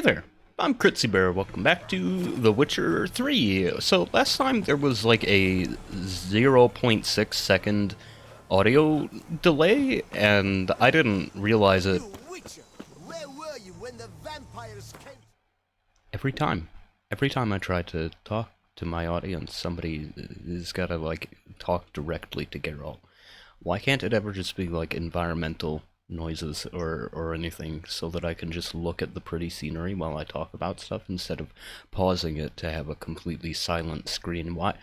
Hey there, I'm Critsy Bear. Welcome back to The Witcher 3. So last time there was like a 0.6 second audio delay, and I didn't realize it. You Witcher, where were you when the vampires came? Every time I try to talk to my audience, somebody has got to like talk directly to Geralt. Why can't it ever just be like environmental noises or anything, so that I can just look at the pretty scenery while I talk about stuff instead of pausing it to have a completely silent screen? Why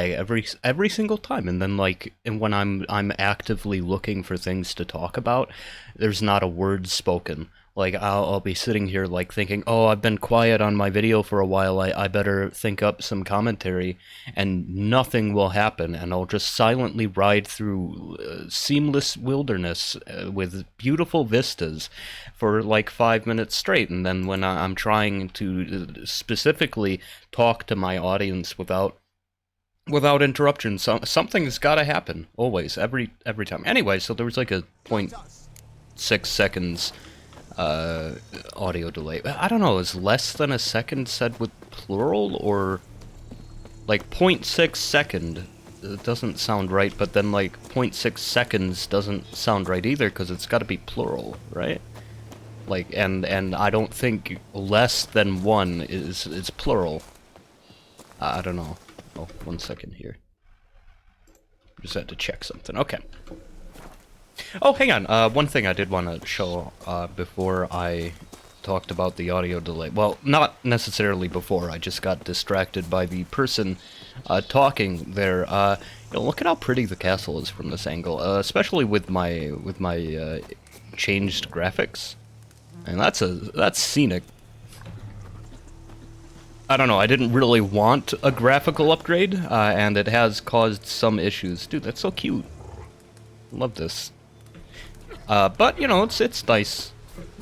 every single time? And then and when I'm actively looking for things to talk about, there's not a word spoken. Like I'll be sitting here like thinking, oh, I've been quiet on my video for a while, I better think up some commentary, and nothing will happen, and I'll just silently ride through seamless wilderness with beautiful vistas for like 5 minutes straight, and then when I'm trying to specifically talk to my audience without interruption, something's got to happen always, every time. Anyway, so there was like a 0.6 seconds audio delay. I don't know, is less than a second said with plural, or like 0.6 second doesn't sound right, but then like 0.6 seconds doesn't sound right either, because it's got to be plural, right? Like, and I don't think less than one is plural. I don't know. Oh, 1 second here. Just had to check something. Okay. Oh, hang on. One thing I did want to show before I talked about the audio delay. Well, not necessarily before. I just got distracted by the person talking there. Look at how pretty the castle is from this angle, especially with my changed graphics. And that's scenic. I don't know, I didn't really want a graphical upgrade, and it has caused some issues. Dude, that's so cute. Love this. But, you know, it's nice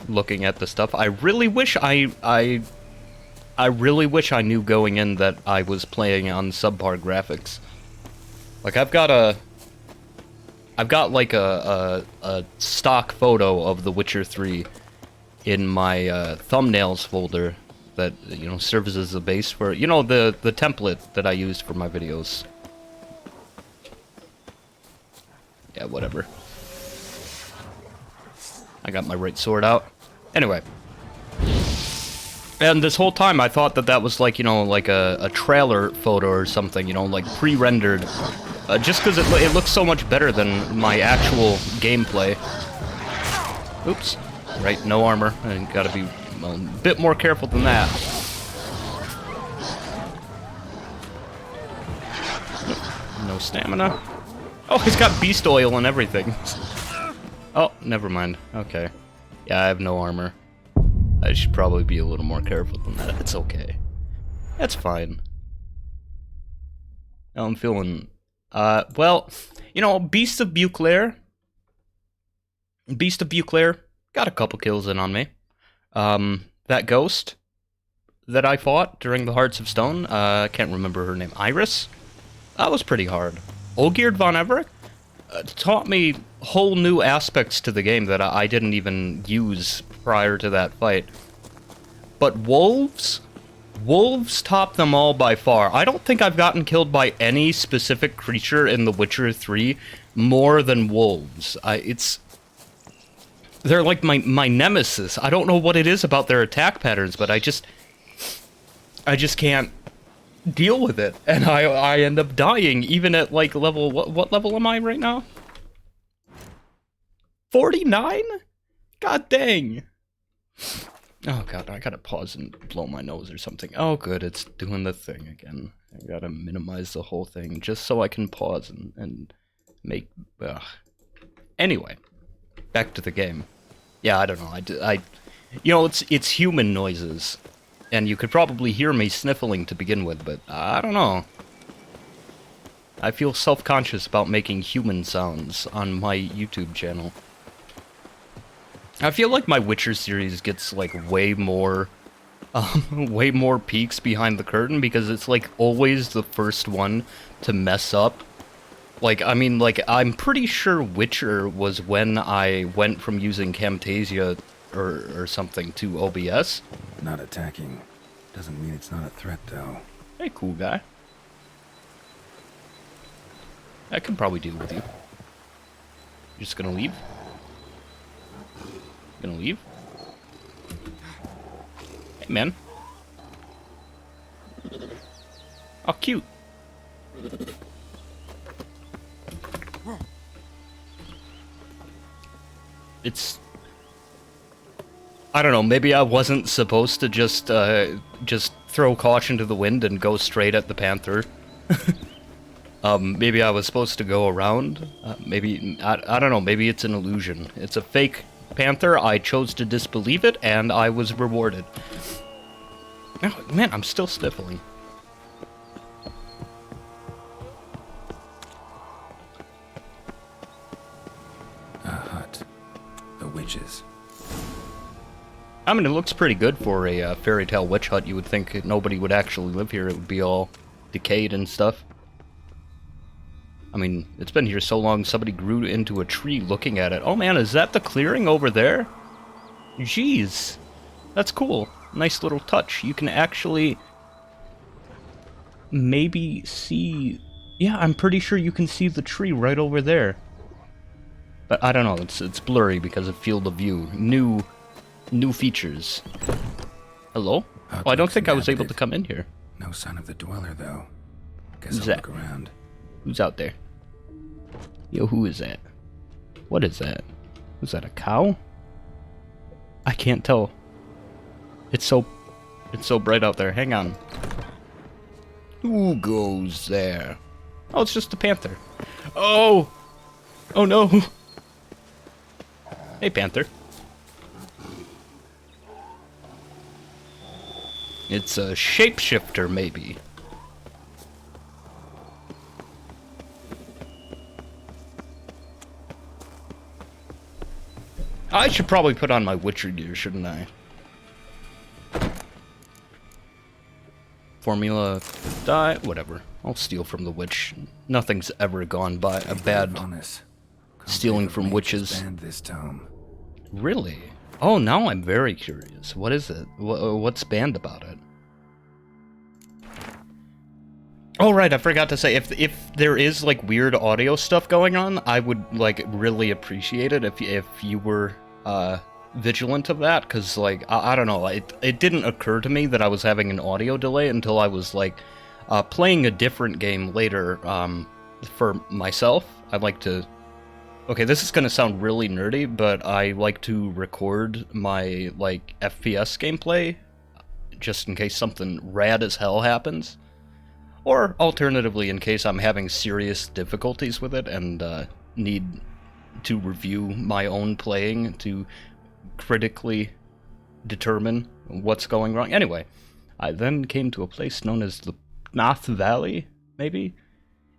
looking at the stuff. I really wish I really wish I knew going in that I was playing on subpar graphics. Like, I've got like a stock photo of The Witcher 3 in my thumbnails folder that, you know, serves as a base for, you know, the template that I used for my videos. Yeah, whatever. I got my right sword out. Anyway. And this whole time I thought that was like, you know, like a trailer photo or something, you know, like pre-rendered. Just because it looks so much better than my actual gameplay. Oops. Right, no armor. I gotta be a bit more careful than that. No stamina. Oh, he's got beast oil and everything. Oh, never mind. Okay. Yeah, I have no armor. I should probably be a little more careful than that. It's okay. That's fine. Now I'm feeling... well, you know, Beast of Beauclair got a couple kills in on me. That ghost that I fought during the Hearts of Stone, I can't remember her name, Iris? That was pretty hard. Olgierd von Everett taught me whole new aspects to the game that I didn't even use prior to that fight. But wolves top them all by far. I don't think I've gotten killed by any specific creature in The Witcher 3 more than wolves. They're like my nemesis. I don't know what it is about their attack patterns, but I just can't deal with it, and I end up dying even at like level, what level am I right now? 49? God dang. Oh god, I gotta pause and blow my nose or something. Oh good, it's doing the thing again. I gotta minimize the whole thing just so I can pause and make... Anyway, back to the game. Yeah, I don't know, you know, it's human noises. And you could probably hear me sniffling to begin with, but I don't know. I feel self-conscious about making human sounds on my YouTube channel. I feel like my Witcher series gets, like, way more peeks behind the curtain, because it's, like, always the first one to mess up. Like, I mean, like, I'm pretty sure Witcher was when I went from using Camtasia or something to OBS. Not attacking. Doesn't mean it's not a threat, though. Hey, cool guy. I can probably deal with you. You just gonna leave? Gonna leave? Hey, man. Oh, cute. It's... I don't know, maybe I wasn't supposed to just throw caution to the wind and go straight at the panther. Maybe I was supposed to go around. Maybe, I don't know, maybe it's an illusion. It's a fake panther, I chose to disbelieve it, and I was rewarded. Oh, man, I'm still sniffling. A hut. The witches. I mean, it looks pretty good for a fairy tale witch hut. You would think nobody would actually live here. It would be all decayed and stuff. I mean, it's been here so long, somebody grew into a tree looking at it. Oh man, is that the clearing over there? Jeez. That's cool. Nice little touch. You can actually maybe see... Yeah, I'm pretty sure you can see the tree right over there. But I don't know, it's blurry because of field of view. New features. Hello? Oh, I don't think I was able to come in here. No sign of the dweller, though. Guess Who's I'll that? look around. Who's out there? Yo, who is that? What is that? Was that a cow? I can't tell. It's so bright out there. Hang on. Who goes there? Oh, it's just a panther. Oh! Oh no! Hey, panther. It's a shapeshifter, maybe. I should probably put on my Witcher gear, shouldn't I? Formula, die, whatever. I'll steal from the witch. Nothing's ever gone by a bad stealing from witches. This tome. Really? Oh, now I'm very curious. What is it? What's banned about it? Oh, right, I forgot to say, if there is, like, weird audio stuff going on, I would, like, really appreciate it if you were, vigilant of that, because, like, I don't know, it didn't occur to me that I was having an audio delay until I was, like, playing a different game later, for myself. I'd like to... Okay, this is gonna sound really nerdy, but I like to record my, like, FPS gameplay, just in case something rad as hell happens. Or, alternatively, in case I'm having serious difficulties with it and need to review my own playing to critically determine what's going wrong. Anyway, I then came to a place known as the Nath Valley, maybe?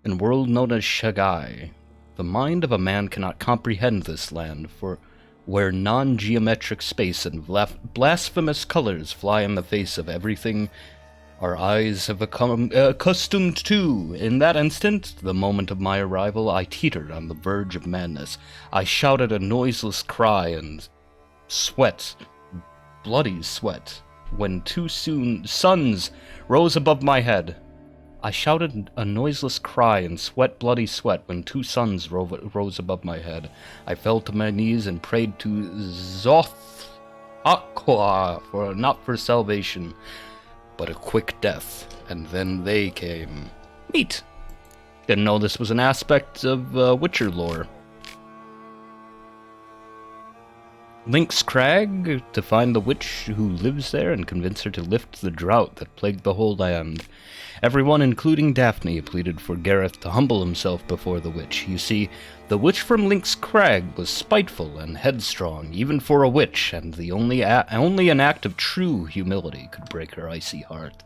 In a world known as Shagai. The mind of a man cannot comprehend this land, for where non-geometric space and blasphemous colors fly in the face of everything our eyes have become accustomed to. In that instant, the moment of my arrival, I teetered on the verge of madness. I shouted a noiseless cry and sweat, bloody sweat, when two suns rose above my head. I shouted a noiseless cry and bloody sweat when two suns rose above my head. I fell to my knees and prayed to Zoth Aqua not for salvation, but a quick death, and then they came. Neat. Didn't know this was an aspect of Witcher lore. Lynx Crag, to find the witch who lives there and convince her to lift the drought that plagued the whole land. Everyone, including Daphne, pleaded for Gareth to humble himself before the witch. You see, the witch from Lynx Crag was spiteful and headstrong, even for a witch, and only an act of true humility could break her icy heart.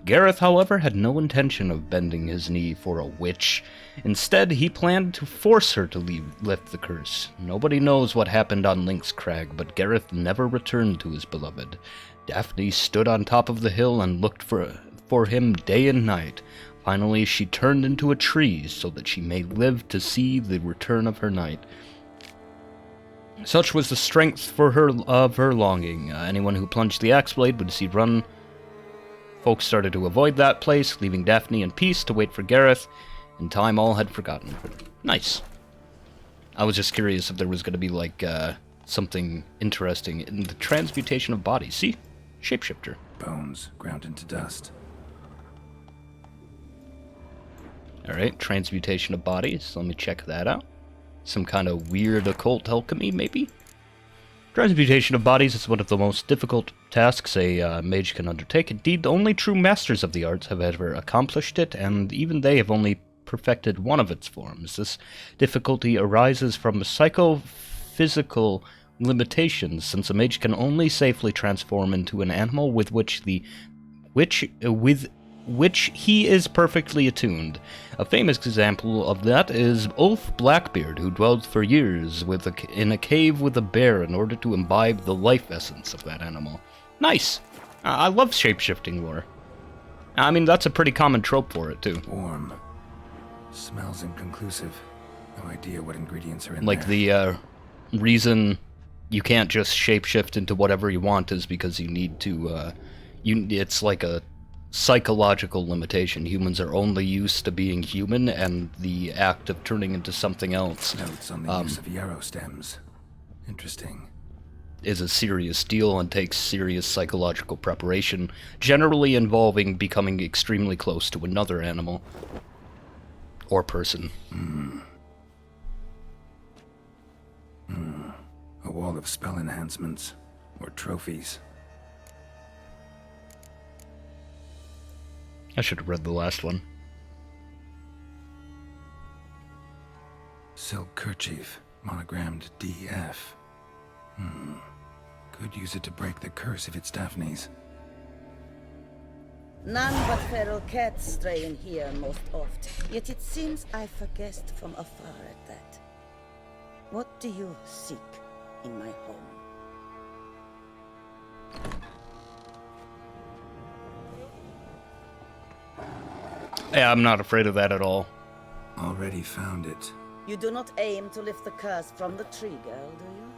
Gareth, however, had no intention of bending his knee for a witch. Instead, he planned to force her to lift the curse. Nobody knows what happened on Lynx Crag, but Gareth never returned to his beloved. Daphne stood on top of the hill and looked for him day and night. Finally, she turned into a tree so that she may live to see the return of her knight. Such was the strength for her of her longing. Anyone who plunged the axe blade would see run. Folks started to avoid that place, leaving Daphne in peace to wait for Gareth. In time, all had forgotten her. Nice. I was just curious if there was going to be, like, something interesting in the transmutation of bodies. See? Shapeshifter. Bones ground into dust. Alright, transmutation of bodies. Let me check that out. Some kind of weird occult alchemy, maybe? Transmutation of bodies is one of the most difficult tasks a mage can undertake. Indeed, only true masters of the arts have ever accomplished it, and even they have only perfected one of its forms. This difficulty arises from psychophysical limitations, since a mage can only safely transform into an animal with which he is perfectly attuned. A famous example of that is Ulf Blackbeard, who dwelled for years in a cave with a bear in order to imbibe the life essence of that animal. Nice! I love shapeshifting lore. I mean, that's a pretty common trope for it, too. Warm. Smells inconclusive. No idea what ingredients are in like there. the reason you can't just shapeshift into whatever you want is because you need to, it's like a psychological limitation. Humans are only used to being human, and the act of turning into something else Notes on the use of yarrow stems. Interesting. is a serious deal and takes serious psychological preparation, generally involving becoming extremely close to another animal or person. A wall of spell enhancements. Or trophies. I should have read the last one. Silk kerchief. Monogrammed DF. Could use it to break the curse if it's Daphne's. None but feral cats stray in here most oft, yet it seems I've guessed from afar at that. What do you seek in my home? Yeah, I'm not afraid of that at all. Already found it. You do not aim to lift the curse from the tree girl, do you?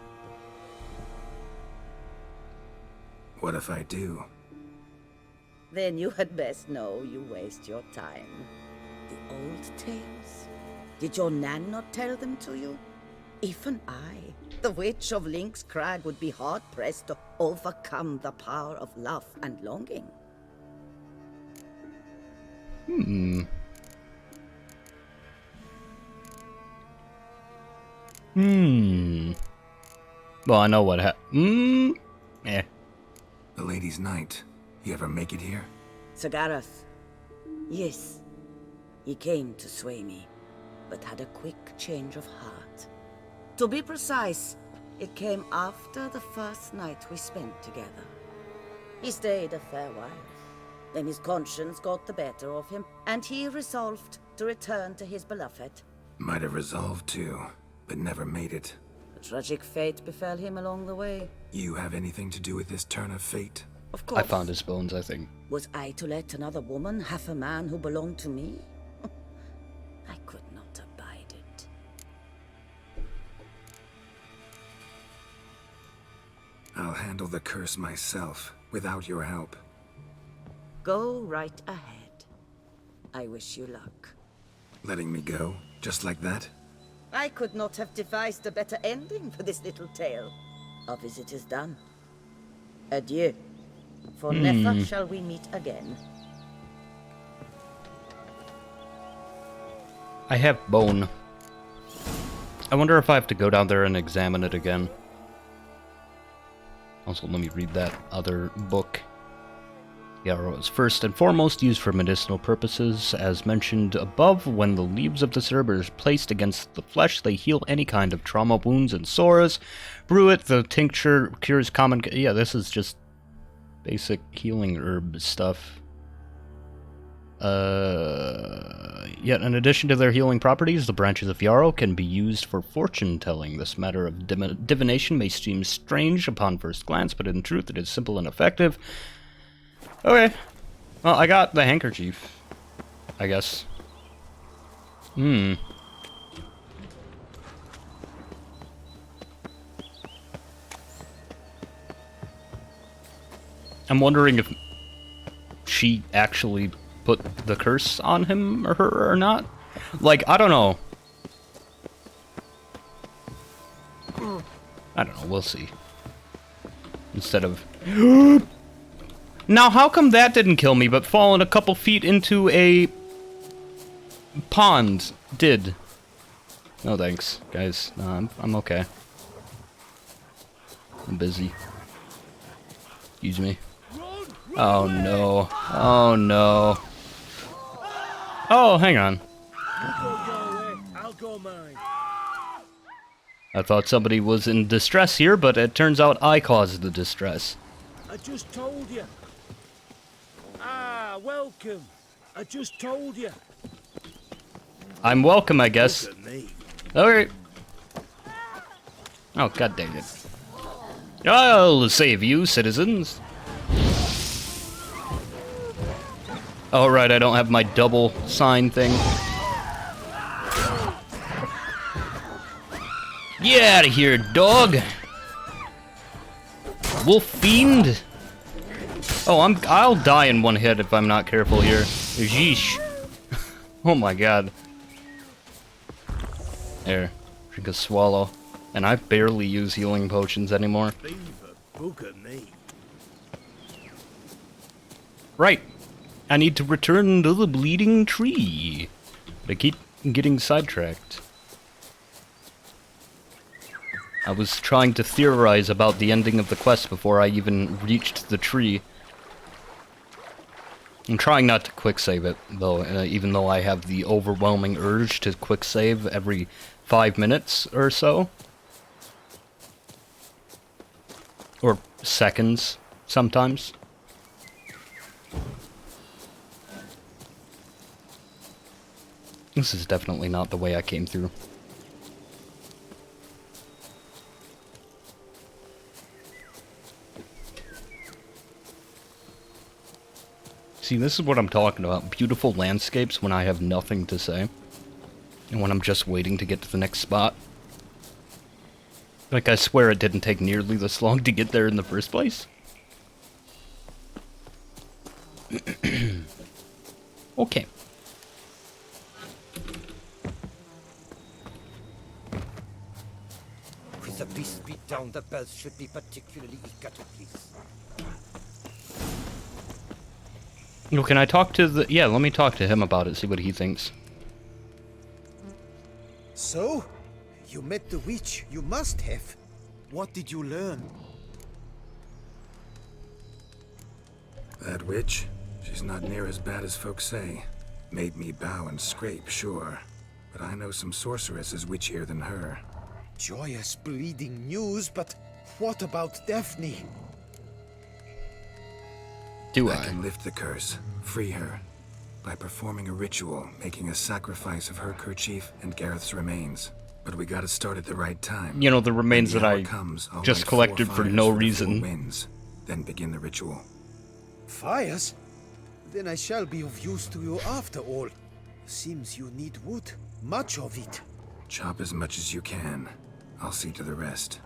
What if I do? Then you had best know you waste your time. The old tales? Did your Nan not tell them to you? Even I, the Witch of Link's Crag, would be hard-pressed to overcome the power of love and longing. Well, I know what happened. Eh. The Lady's Night. You ever make it here? Sir Gareth. Yes. He came to sway me, but had a quick change of heart. To be precise, it came after the first night we spent together. He stayed a fair while. Then his conscience got the better of him, and he resolved to return to his beloved. Might have resolved to, but never made it. A tragic fate befell him along the way. You have anything to do with this turn of fate? Of course. I found his bones, I think. Was I to let another woman have a man who belonged to me? I could not abide it. I'll handle the curse myself, without your help. Go right ahead. I wish you luck. Letting me go, just like that? I could not have devised a better ending for this little tale. Our visit is done. Adieu. For never shall we meet again. I have bone. I wonder if I have to go down there and examine it again. Also, let me read that other book. The arrow is first and foremost used for medicinal purposes. As mentioned above, when the leaves of the herb are placed against the flesh, they heal any kind of trauma, wounds, and sores. Brew it, the tincture cures common... Yeah, this is just basic healing herb stuff. Yet in addition to their healing properties, the branches of yarrow can be used for fortune-telling. This matter of divination may seem strange upon first glance, but in truth it is simple and effective. Okay. Well, I got the handkerchief, I guess. I'm wondering if she actually put the curse on him or her or not. Like, I don't know. I don't know, we'll see. Instead of... Now, how come that didn't kill me, but falling a couple feet into a... pond did? No thanks, guys. No, I'm okay. I'm busy. Excuse me. Oh no. Oh no. Oh, hang on. I'll go mine. I thought somebody was in distress here, but it turns out I caused the distress. I just told you. Ah, welcome. I just told you. I'm welcome, I guess. Look at me. Alright. Oh, god dang it. I'll save you, citizens. Oh, right, I don't have my double sign thing. Get out of here, dog! Wolf fiend! Oh, I'll die in one hit if I'm not careful here. Yeesh. Oh my god. There. Drink a swallow. And I barely use healing potions anymore. Look at me. Right. I need to return to the bleeding tree. But I keep getting sidetracked. I was trying to theorize about the ending of the quest before I even reached the tree. I'm trying not to quick save it, though, even though I have the overwhelming urge to quick save every 5 minutes or so. Or seconds, sometimes. This is definitely not the way I came through. See, this is what I'm talking about. Beautiful landscapes when I have nothing to say. And when I'm just waiting to get to the next spot. Like, I swear it didn't take nearly this long to get there in the first place. Okay. With the beast beat down, the bells should be particularly eager to please. Oh, can I talk to the... Yeah, let me talk to him about it, see what he thinks. So? You met the witch. You must have. What did you learn? That witch? She's not near as bad as folks say. Made me bow and scrape, sure. But I know some sorceresses witchier than her. Joyous bleeding news, but what about Daphne? Do I I? can lift the curse, free her, by performing a ritual, making a sacrifice of her kerchief and Gareth's remains. But we gotta start at the right time. You know, the remains When that the hour I comes, I'll just light 4 collected for fires no the 4 reason. winds, then begin the ritual. Fires? Then I shall be of use to you after all. Seems you need wood. Much of it. Chop as much as you can. I'll see to the rest.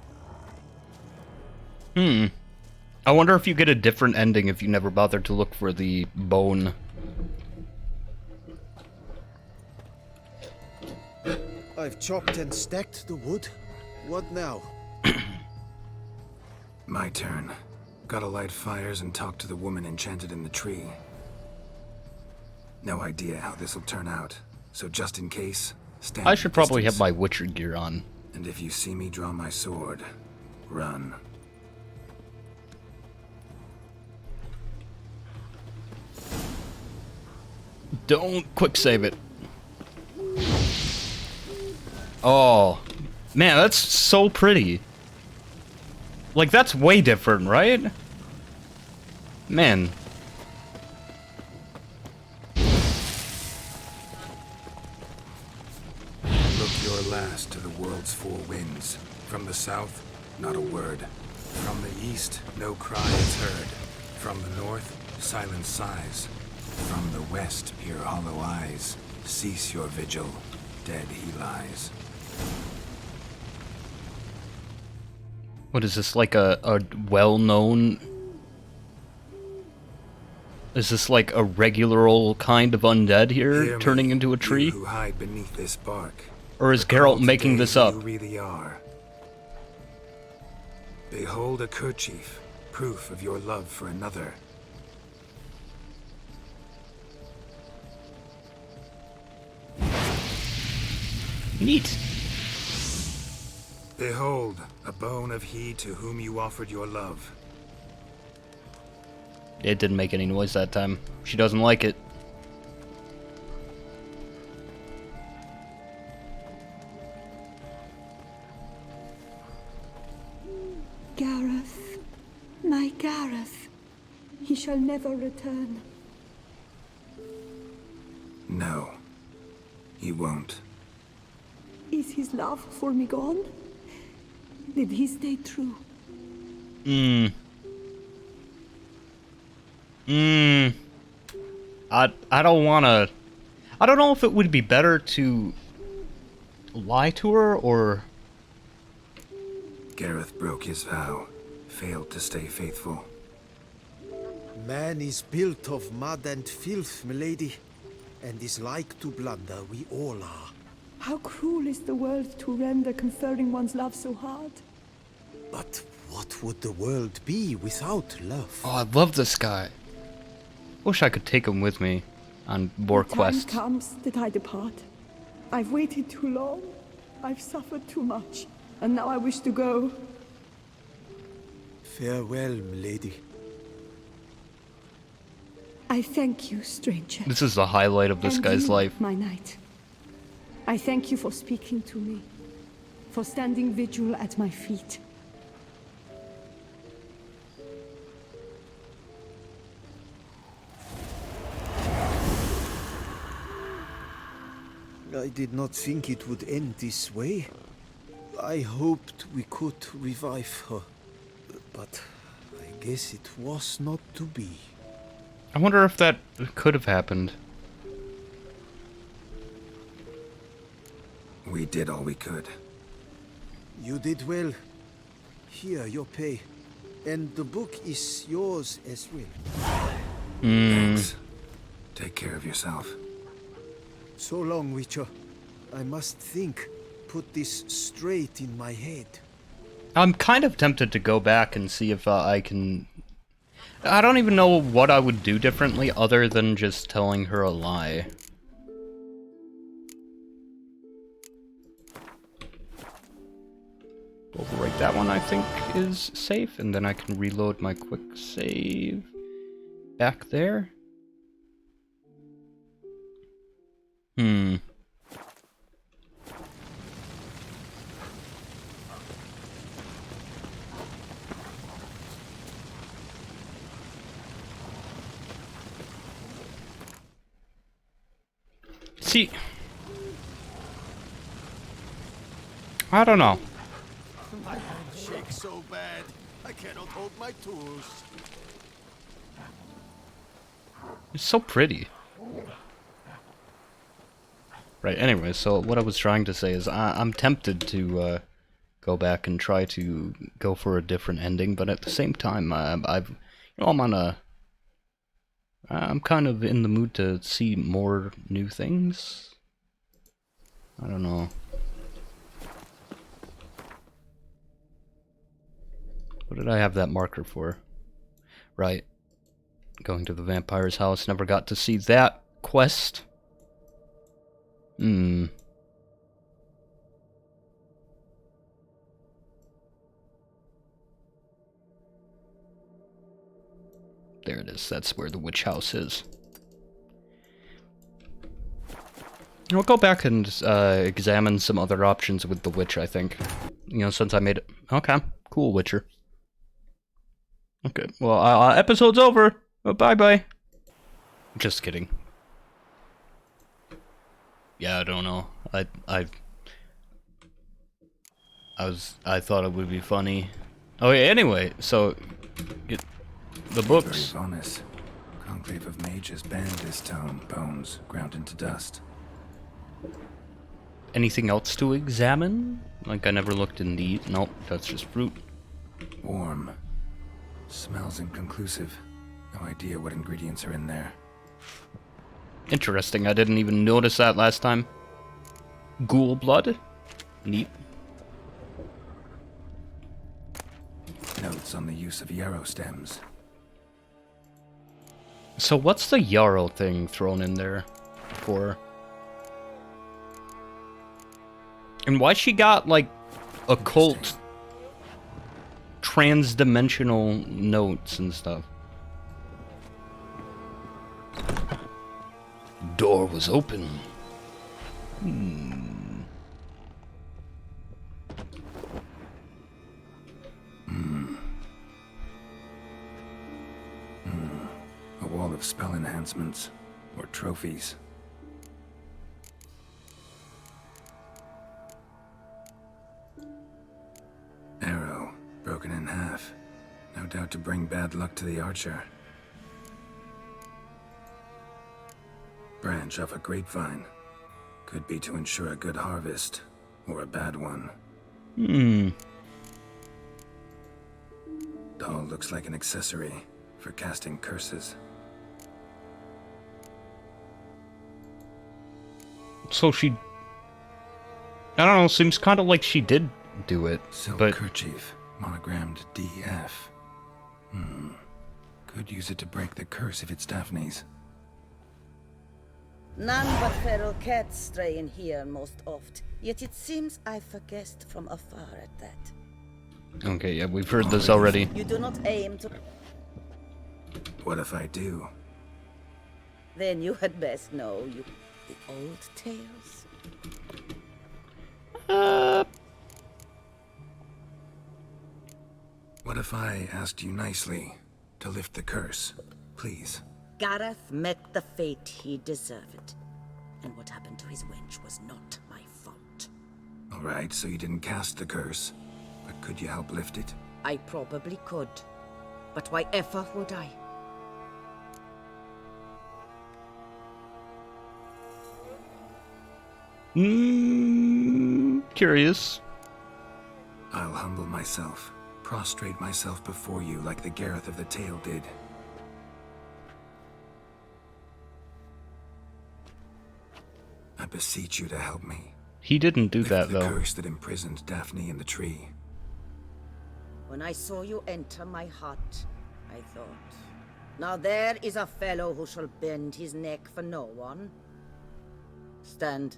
I wonder if you get a different ending if you never bother to look for the bone. I've chopped and stacked the wood. What now? My turn. Gotta light fires and talk to the woman enchanted in the tree. No idea how this'll turn out, so just in case, stand I at should a probably have distance. my Witcher gear on. And if you see me draw my sword, run. Don't quick save it. Oh, man, that's so pretty. Like, that's way different, right? Man. Look your last to the world's 4 winds. From the south, not a word. From the east, no cry is heard. From the north, silent sighs. From the west, peer hollow eyes. Cease your vigil, dead he lies. What is this, like a well-known Is this like a regular old kind of undead here, Hear turning me, into a tree? you who hide beneath this bark. Or is Recall Geralt making today this who up? You really are. Behold a kerchief, proof of your love for another. Neat. Behold, a bone of he to whom you offered your love. It didn't make any noise that time. She doesn't like it. Gareth, my Gareth, he shall never return. No, he won't. Is his love for me gone? Did he stay true? I don't wanna... I don't know if it would be better to lie to her, or... Gareth broke his vow, failed to stay faithful. Man is built of mud and filth, milady, and is like to blunder, we all are. How cruel is the world to render conferring one's love so hard. But what would the world be without love? Oh, I love this guy. Wish I could take him with me on more The quests. time comes that I depart. I've waited too long. I've suffered too much. And now I wish to go. Farewell, milady. I thank you, stranger. This is the highlight of this And guy's you, life. my knight. I thank you for speaking to me, for standing vigil at my feet. I did not think it would end this way. I hoped we could revive her, but I guess it was not to be. I wonder if that could have happened. We did all we could. You did well. Here, your pay. And the book is yours as well. Thanks. Take care of yourself. So long, Witcher. I must think. Put this straight in my head. I'm kind of tempted to go back and see if I can... I don't even know what I would do differently other than just telling her a lie. Overwrite that one, I think, is safe, and then I can reload my quick save back there. See, I don't know. My hand shakes so bad, I cannot hold my tools. It's so pretty. Right, anyway, so what I was trying to say is I'm tempted to go back and try to go for a different ending, but at the same time, I'm kind of in the mood to see more new things. I don't know. What did I have that marker for? Right. Going to the vampire's house, never got to see that quest. There it is, that's where the witch house is. I'll go back and examine some other options with the witch, I think. You know, since I made it. Okay, cool, Witcher. Okay, well, episode's over. Bye-bye. Just kidding. Yeah, I don't know. I thought it would be funny. Oh yeah, anyway, so get the books. Very bonus. Conclave of mages banned this tome. Bones ground into dust. Anything else to examine? Like I never looked in these. Nope, that's just fruit. Warm. Smells inconclusive. No idea what ingredients are in there. Interesting, I didn't even notice that last time. Ghoul blood? Neat. Notes on the use of yarrow stems. So what's the yarrow thing thrown in there for? And why she got, like, occult trans-dimensional notes and stuff? Door was open. A wall of spell enhancements, or trophies. Arrow, broken in half. No doubt to bring bad luck to the archer. Branch off a grapevine. Could be to ensure a good harvest, or a bad one. Doll looks like an accessory for casting curses. So she... I don't know, seems kind of like she did do it, Silk but... kerchief, monogrammed DF. Could use it to break the curse if it's Daphne's. None but feral cats stray in here most oft, yet it seems I've guessed from afar at that. Okay, yeah, we've heard this already. You do not aim to... What if I do? Then you had best know you... the old tales. What if I asked you nicely to lift the curse, please? Gareth met the fate he deserved, and what happened to his wench was not my fault. Alright, so you didn't cast the curse, but could you help lift it? I probably could, but why ever would I? Curious. I'll humble myself, prostrate myself before you like the Gareth of the tale did. I beseech you to help me. He didn't do Lift that, the though. curse that imprisoned Daphne in the tree. When I saw you enter my hut, I thought, now there is a fellow who shall bend his neck for no one. Stand.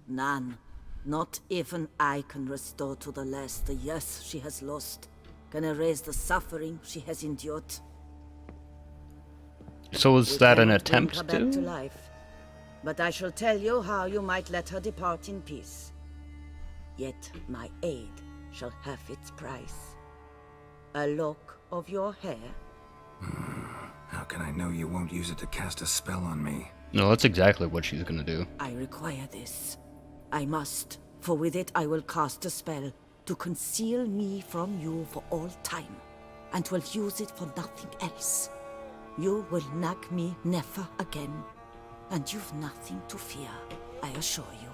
None. Not even I can restore to the lass the years she has lost, can erase the suffering she has endured. So was We that an cannot bring attempt her back to to? life, but I shall tell you how you might let her depart in peace. Yet my aid shall have its price. A lock of your hair. How can I know you won't use it to cast a spell on me? No, that's exactly what she's gonna do. I require this. I must, for with it I will cast a spell to conceal me from you for all time, and will use it for nothing else. You will nag me never again, and you've nothing to fear, I assure you.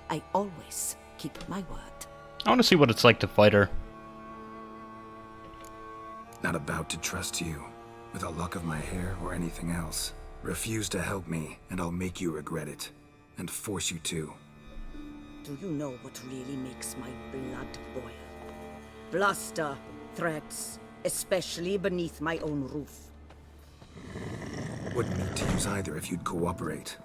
I always keep my word. I want to see what it's like to fight her. Not about to trust you, with a lock of my hair or anything else. Refuse to help me, and I'll make you regret it, and force you to. Do you know what really makes my blood boil? Bluster, threats, especially beneath my own roof. Wouldn't need to use either if you'd cooperate.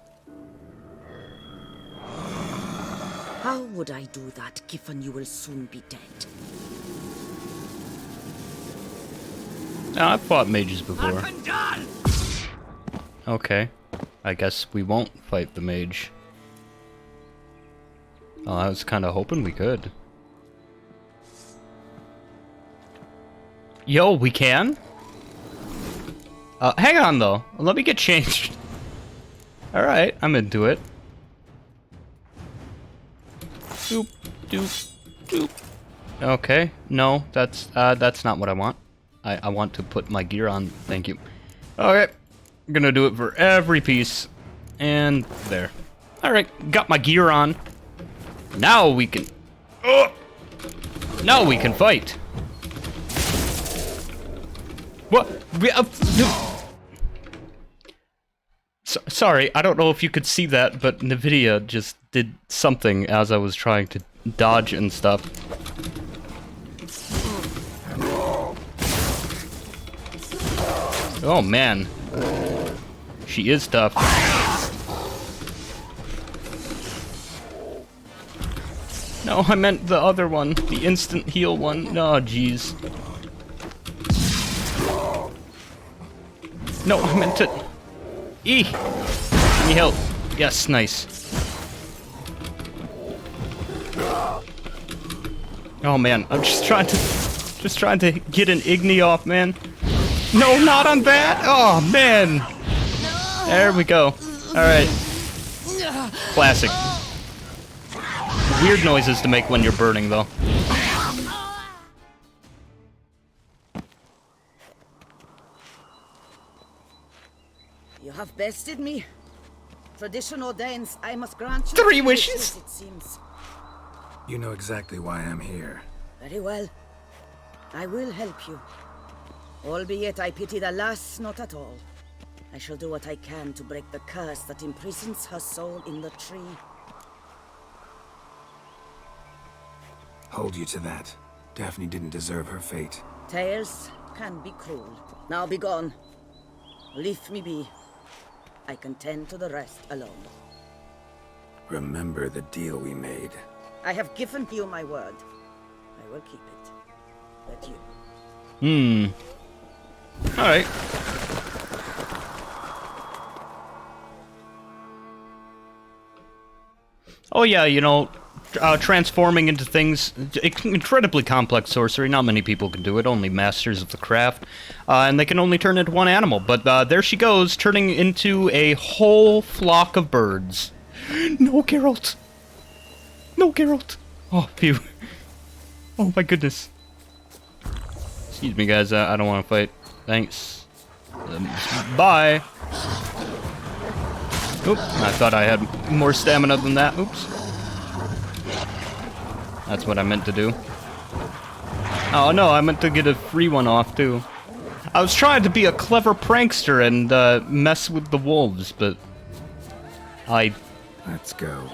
How would I do that, given you will soon be dead? I've fought mages before. Okay. I guess we won't fight the mage. Oh, I was kind of hoping we could. Yo, we can? Hang on, though. Let me get changed. Alright, I'm into it. Doop, doop, doop. Okay, no, that's not what I want. I want to put my gear on, thank you. Okay, I'm gonna do it for every piece. And there. Alright, got my gear on. Now we can... now we can fight. What? Sorry, I don't know if you could see that, but NVIDIA just did something as I was trying to dodge and stuff. Oh man. She is tough. No, I meant the other one. The instant heal one. Oh, jeez. No, I meant to... Give me help. Yes, nice. Oh man, I'm just trying to get an Igni off, man. No, not on that! Oh man! There we go. Alright. Classic. Weird noises to make when you're burning, though. You have bested me. Tradition ordains I must grant you 3 wishes? it seems. You know exactly why I'm here. Very well. I will help you. Albeit I pity the lass not at all. I shall do what I can to break the curse that imprisons her soul in the tree. Hold you to that. Daphne didn't deserve her fate. Tales can be cruel. Now be gone. Leave me be. I can tend to the rest alone. Remember the deal we made. I have given you my word. I will keep it. But you. Alright. Oh yeah, you know, transforming into things, incredibly complex sorcery. Not many people can do it, only masters of the craft. And they can only turn into one animal. But there she goes, turning into a whole flock of birds. No, Geralt! No, Geralt! Oh, phew. Oh my goodness. Excuse me, guys, I don't want to fight. Thanks. Bye! Oop, I thought I had more stamina than that. Oops. That's what I meant to do. Oh no, I meant to get a free one off too. I was trying to be a clever prankster and mess with the wolves, but Let's go.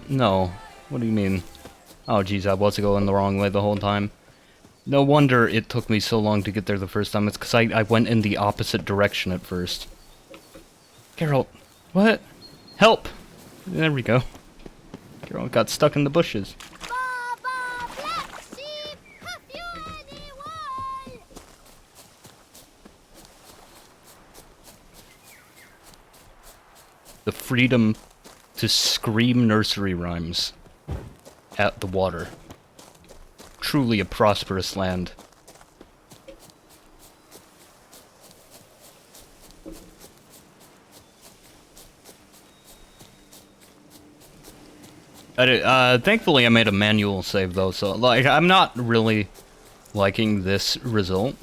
No. What do you mean? Oh jeez, I was going the wrong way the whole time. No wonder it took me so long to get there the first time. It's because I went in the opposite direction at first. Geralt, what? Help! There we go. Geralt got stuck in the bushes. Baba, black sheep, have you anyone? The freedom to scream nursery rhymes at the water. Truly a prosperous land. Thankfully I made a manual save though, so like I'm not really liking this result.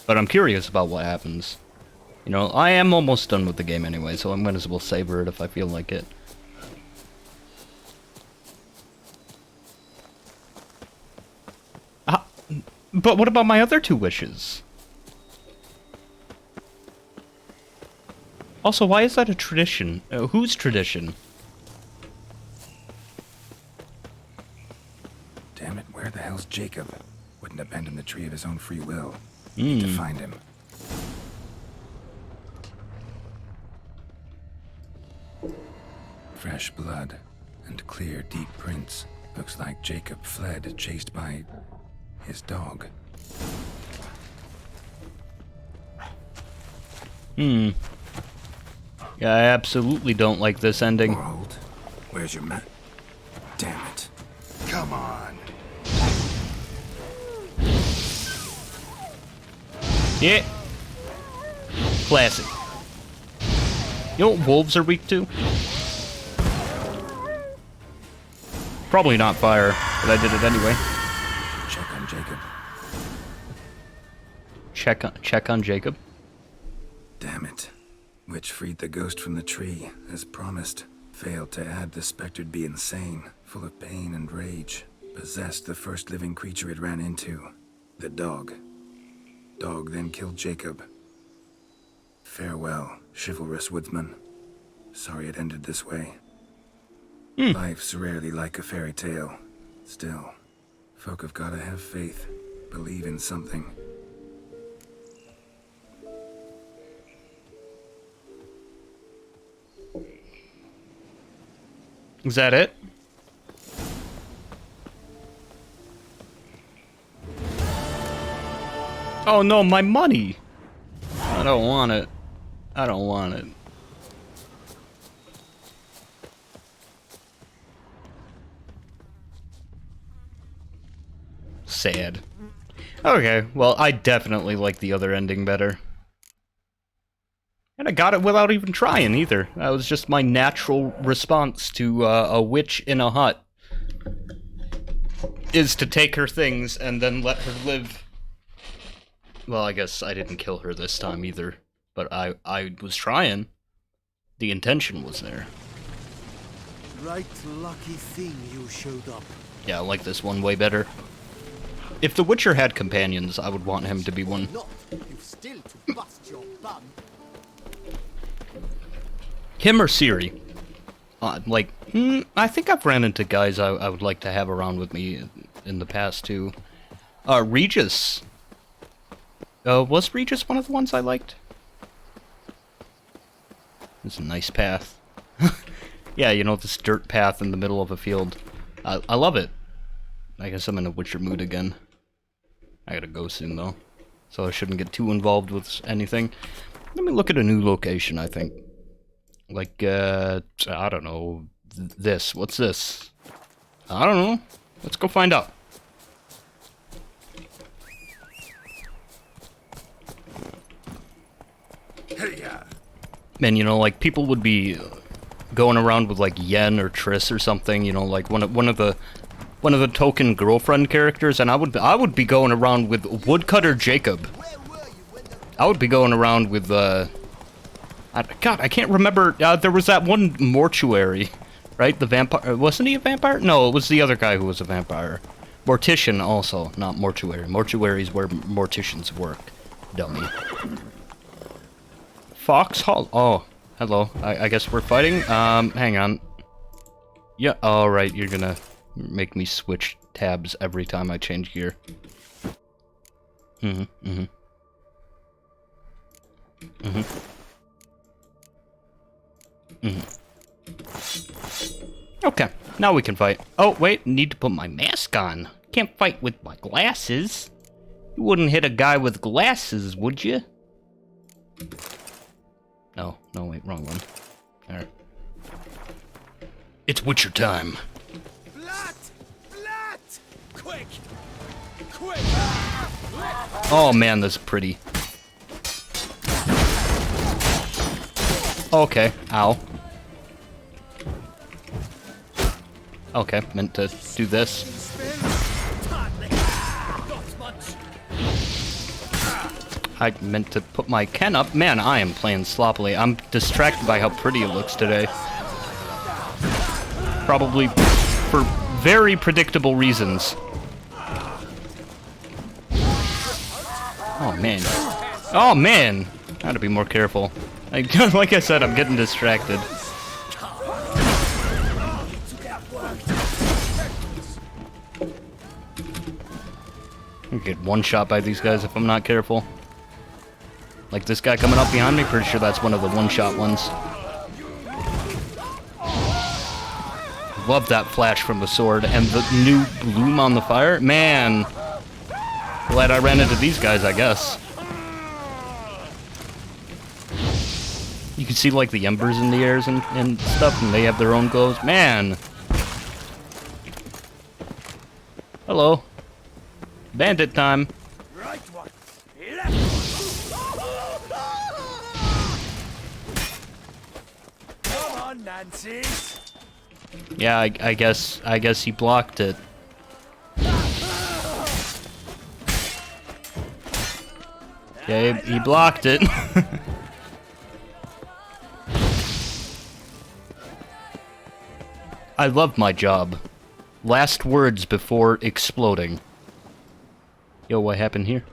But I'm curious about what happens. You know, I am almost done with the game anyway, so I might as well savor it if I feel like it. But what about my other 2 wishes? Also, why is that a tradition? Whose tradition? Damn it, where the hell's Jacob? Wouldn't abandon the tree of his own free will. Need to find him. Fresh blood and clear, deep prints. Looks like Jacob fled, chased by his dog. Yeah, I absolutely don't like this ending. World, where's your map? Damn it. Come on. Yeah. Classic. You know what wolves are weak to? Probably not fire, but I did it anyway. Check on Jacob. Check on Jacob. Damn it. Witch freed the ghost from the tree, as promised. Failed to add the spectred be insane, full of pain and rage. Possessed the first living creature it ran into. The dog. Dog then killed Jacob. Farewell, chivalrous woodsman. Sorry it ended this way. Life's rarely like a fairy tale. Still, folk have gotta have faith. Believe in something. Is that it? Oh no, my money! I don't want it. I don't want it. Sad. Okay, well, I definitely like the other ending better. And I got it without even trying, either. That was just my natural response to a witch in a hut. Is to take her things and then let her live. Well, I guess I didn't kill her this time, either. But I was trying. The intention was there. Right lucky thing you showed up. Yeah, I like this one way better. If The Witcher had companions, I would want him to be one. Not, you've still to bust your bum. Him or Ciri? I think I've ran into guys I would like to have around with me in the past, too. Regis. Was Regis one of the ones I liked? It's a nice path. Yeah, you know, this dirt path in the middle of a field. I love it. I guess I'm in a Witcher mood again. I gotta go soon, though. So I shouldn't get too involved with anything. Let me look at a new location, I think. Like, I don't know. This. What's this? I don't know. Let's go find out. Man, you know, like, people would be going around with, like, Yen or Triss or something, you know, like, one of the token girlfriend characters, and I would be going around with Woodcutter Jacob. I would be going around with, God, I can't remember, there was that one mortuary, right? The vampire, wasn't he a vampire? No, it was the other guy who was a vampire. Mortician also, not mortuary. Mortuary is where morticians work, dummy. Foxhall? Oh, hello. I guess we're fighting? Hang on. Yeah, alright, you're gonna make me switch tabs every time I change gear. Okay, now we can fight. Oh, wait, need to put my mask on. Can't fight with my glasses. You wouldn't hit a guy with glasses, would you? No, wait, wrong one. Alright. It's Witcher time. Blood! Blood! Quick! Quick! Oh man, this is pretty. Okay, ow. Okay, meant to do this. I meant to put my Ken up. Man, I am playing sloppily. I'm distracted by how pretty it looks today. Probably for very predictable reasons. Oh man. Oh man! I gotta be more careful. Like I said, I'm getting distracted. I get one shot by these guys if I'm not careful. Like this guy coming up behind me, pretty sure that's one of the one-shot ones. Love that flash from the sword and the new bloom on the fire. Man, glad I ran into these guys, I guess. You can see like the embers in the airs and stuff, and they have their own glows. Man. Hello. Bandit time. Right one! Come on, Nancy! Yeah, I guess he blocked it. Okay, he blocked it. I love my job. Last words before exploding. Yo, what happened here?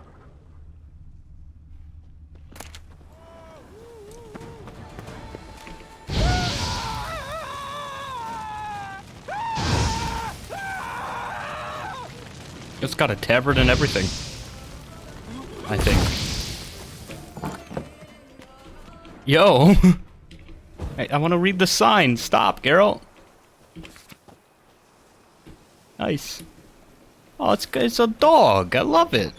It's got a tavern and everything. I think. Yo! Hey, I want to read the sign. Stop, Geralt. Nice. Oh, it's a dog. I love it.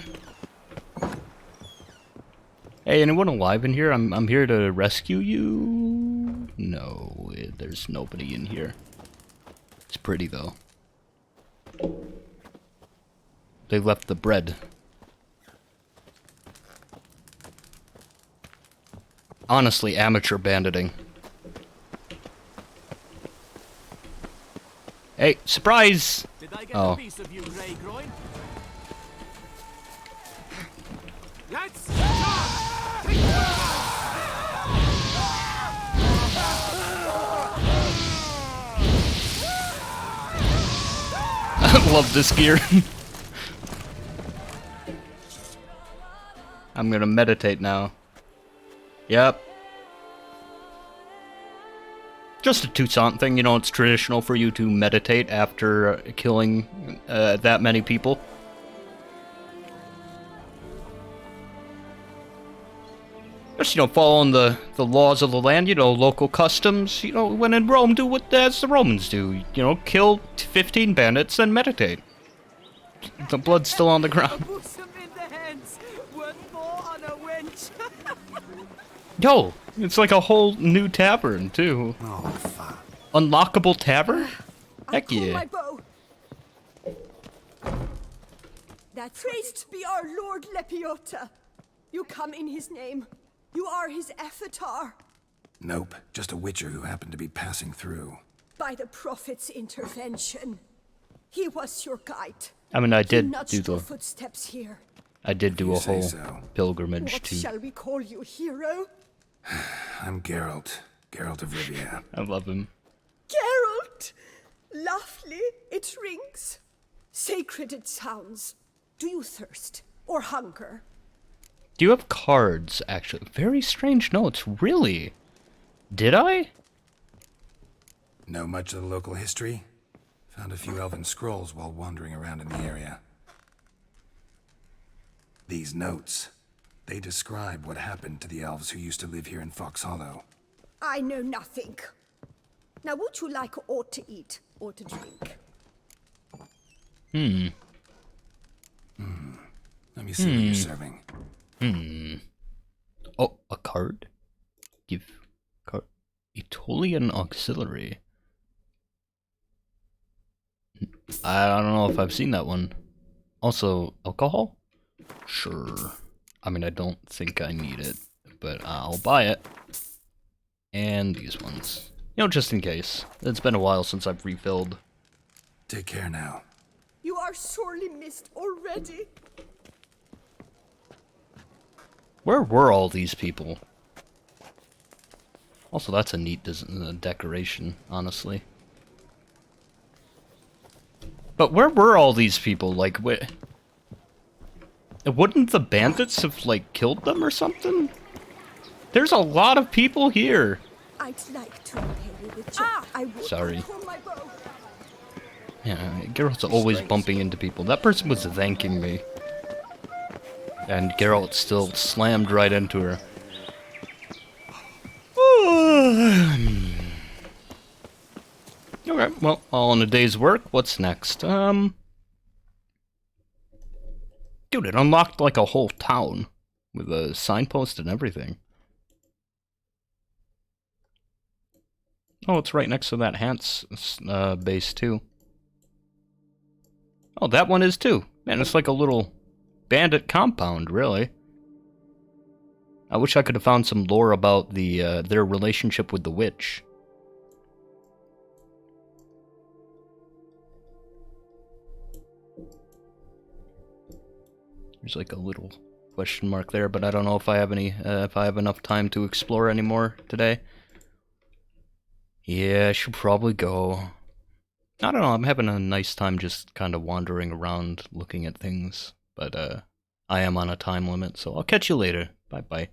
Hey, anyone alive in here? I'm here to rescue you. No, there's nobody in here. It's pretty though. They left the bread. Honestly, amateur banditing. Hey, surprise! Did I get Oh. a piece of you, Grey Groin? Let's I love this gear. I'm gonna meditate now. Yep. Just a Toussaint thing, you know, it's traditional for you to meditate after killing that many people. Just, you know, following the laws of the land, you know, local customs. You know, when in Rome, do what as the Romans do. You know, kill 15 bandits and meditate. The blood's still on the ground. bosom in the hands, one more on a wench. Yo, it's like a whole new tavern, too. Oh, fuck. Unlockable tavern? Heck Pull yeah. my bow. That's praised be our Lord Lepiota. You come in his name. You are his avatar. Nope, just a witcher who happened to be passing through. By the prophet's intervention, he was your guide. I mean, I He did nudged do your the... footsteps here. I did do You a say whole so. pilgrimage What to... shall we call you, hero? I'm Geralt. Geralt of Rivia. I love him. Geralt! Lovely, it rings. Sacred it sounds. Do you thirst or hunger? Do you have cards, actually? Very strange notes, really? Did I? Know much of the local history? Found a few elven scrolls while wandering around in the area. These notes, they describe what happened to the elves who used to live here in Fox Hollow. I know nothing. Now, would you like aught to eat or to drink? Let me see what you're serving. Oh, a card? Give card. Aetolian Auxiliary. I don't know if I've seen that one. Also, alcohol? Sure. I mean, I don't think I need it, but I'll buy it. And these ones. You know, just in case. It's been a while since I've refilled. Take care now. You are sorely missed already. Where were all these people? Also, that's a neat decoration, honestly. But where were all these people? Like, wouldn't the bandits have, like, killed them or something? There's a lot of people here. I'd like to repay you with joy. I would Sorry. pull my bow. Yeah, Geralt's always bumping into people. That person was thanking me. And Geralt still slammed right into her. Okay, well, all in a day's work. What's next? Dude, it unlocked like a whole town with a signpost and everything. Oh, it's right next to that Hans base too. Oh, that one is too. Man, it's like a little bandit compound, really. I wish I could have found some lore about the their relationship with the witch. There's like a little question mark there, but I don't know if I have any, if I have enough time to explore anymore today. Yeah, I should probably go. I don't know, I'm having a nice time just kind of wandering around looking at things, but I am on a time limit, so I'll catch you later. Bye bye.